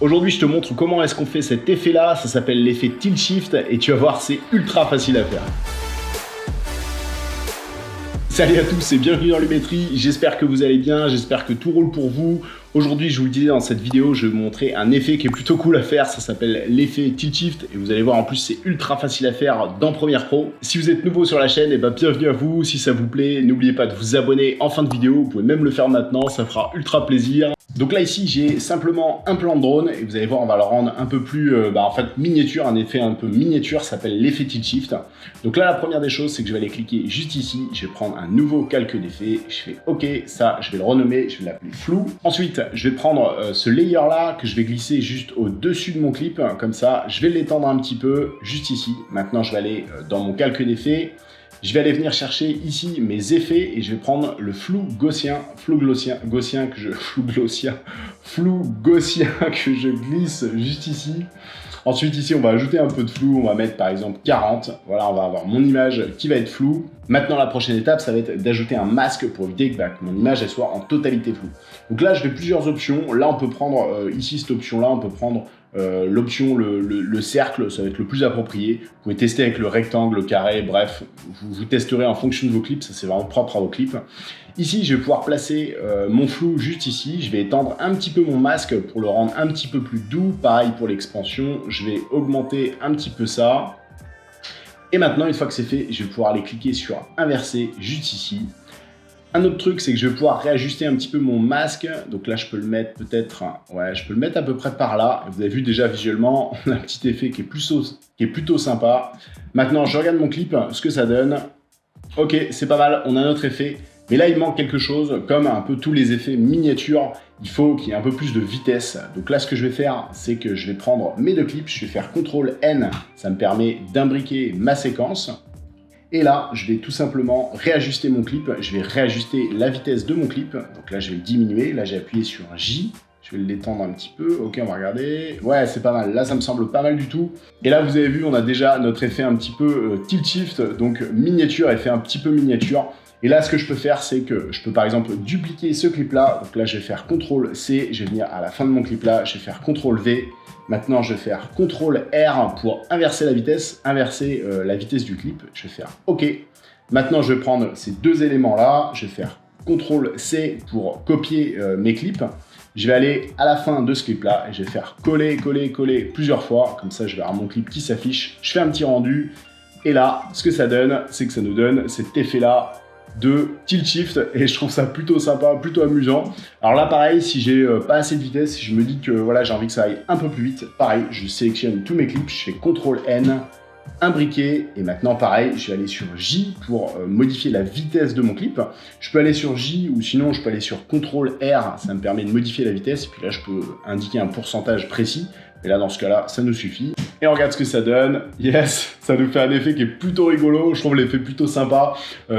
Aujourd'hui, je te montre comment est-ce qu'on fait cet effet-là. Ça s'appelle l'effet Tilt Shift et tu vas voir, c'est ultra facile à faire. Salut à tous et bienvenue dans Lumétrie, j'espère que vous allez bien, j'espère que tout roule pour vous. Aujourd'hui, je vous le disais dans cette vidéo, je vais vous montrer un effet qui est plutôt cool à faire, ça s'appelle l'effet Tilt Shift et vous allez voir en plus c'est ultra facile à faire dans Premiere Pro. Si vous êtes nouveau sur la chaîne, bienvenue à vous, si ça vous plaît, n'oubliez pas de vous abonner en fin de vidéo, vous pouvez même le faire maintenant, ça fera ultra plaisir. Donc là ici j'ai simplement un plan de drone et vous allez voir on va le rendre un peu plus en fait miniature, un effet un peu miniature, ça s'appelle l'effet Tilt Shift. Donc là la première des choses c'est que je vais aller cliquer juste ici, je vais prendre un nouveau calque d'effet, je fais OK, ça je vais le renommer, je vais l'appeler flou. Ensuite je vais prendre ce layer là que je vais glisser juste au dessus de mon clip, comme ça je vais l'étendre un petit peu juste ici. Maintenant je vais aller dans mon calque d'effet. Je vais aller venir chercher ici mes effets et je vais prendre le flou gaussien que je glisse juste ici. Ensuite ici on va ajouter un peu de flou, on va mettre par exemple 40. Voilà, on va avoir mon image qui va être floue. Maintenant la prochaine étape ça va être d'ajouter un masque pour éviter que mon image elle soit en totalité floue. Donc là j'ai plusieurs options. Là on peut prendre ici cette option là, on peut prendre l'option le cercle, ça va être le plus approprié. Vous pouvez tester avec le rectangle, le carré, bref, vous testerez en fonction de vos clips, ça c'est vraiment propre à vos clips. Ici, je vais pouvoir placer mon flou juste ici, je vais étendre un petit peu mon masque pour le rendre un petit peu plus doux, pareil pour l'expansion, je vais augmenter un petit peu ça. Et maintenant, une fois que c'est fait, je vais pouvoir aller cliquer sur inverser juste ici. Un autre truc, c'est que je vais pouvoir réajuster un petit peu mon masque. Donc là, je peux le mettre peut-être, ouais, je peux le mettre à peu près par là. Vous avez vu déjà visuellement, on a un petit effet qui est plutôt sympa. Maintenant, je regarde mon clip, ce que ça donne. Ok, c'est pas mal, on a notre effet. Mais là, il manque quelque chose, comme un peu tous les effets miniatures, il faut qu'il y ait un peu plus de vitesse. Donc là, ce que je vais faire, c'est que je vais prendre mes deux clips, je vais faire CTRL-N, ça me permet d'imbriquer ma séquence. Et là, je vais tout simplement réajuster mon clip, je vais réajuster la vitesse de mon clip. Donc là, je vais le diminuer, là j'ai appuyé sur J, je vais l'étendre un petit peu, ok, on va regarder. Ouais, c'est pas mal, là ça me semble pas mal du tout. Et là, vous avez vu, on a déjà notre effet un petit peu Tilt Shift, donc miniature, effet un petit peu miniature. Et là, ce que je peux faire, c'est que je peux par exemple dupliquer ce clip-là. Donc là, je vais faire CTRL-C, je vais venir à la fin de mon clip-là, je vais faire CTRL-V. Maintenant, je vais faire CTRL-R pour inverser la vitesse, du clip. Je vais faire OK. Maintenant, je vais prendre ces deux éléments-là, je vais faire CTRL-C pour copier mes clips. Je vais aller à la fin de ce clip-là et je vais faire coller plusieurs fois. Comme ça, je vais avoir mon clip qui s'affiche. Je fais un petit rendu. Et là, ce que ça donne, c'est que ça nous donne cet effet-là de Tilt Shift et je trouve ça plutôt sympa, plutôt amusant. Alors là pareil, si j'ai pas assez de vitesse, si je me dis que voilà j'ai envie que ça aille un peu plus vite, pareil, je sélectionne tous mes clips, je fais CTRL-N, imbriquer et maintenant pareil, je vais aller sur J pour modifier la vitesse de mon clip. Je peux aller sur J ou sinon je peux aller sur CTRL-R, ça me permet de modifier la vitesse et puis là je peux indiquer un pourcentage précis. Et là, dans ce cas-là, ça nous suffit. Et on regarde ce que ça donne. Yes, ça nous fait un effet qui est plutôt rigolo. Je trouve l'effet plutôt sympa.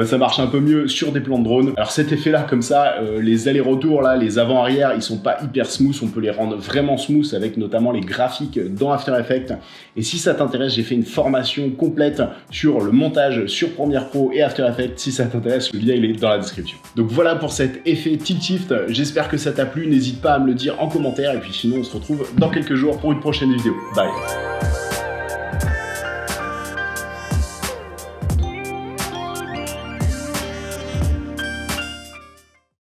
Ça marche un peu mieux sur des plans de drone. Alors cet effet-là, comme ça, les allers-retours, là, les avant-arrière, ils sont pas hyper smooth. On peut les rendre vraiment smooth avec notamment les graphiques dans After Effects. Et si ça t'intéresse, j'ai fait une formation complète sur le montage sur Premiere Pro et After Effects. Si ça t'intéresse, le lien il est dans la description. Donc voilà pour cet effet Tilt Shift. J'espère que ça t'a plu. N'hésite pas à me le dire en commentaire. Et puis sinon, on se retrouve dans quelques jours pour une prochaine vidéo. Bye.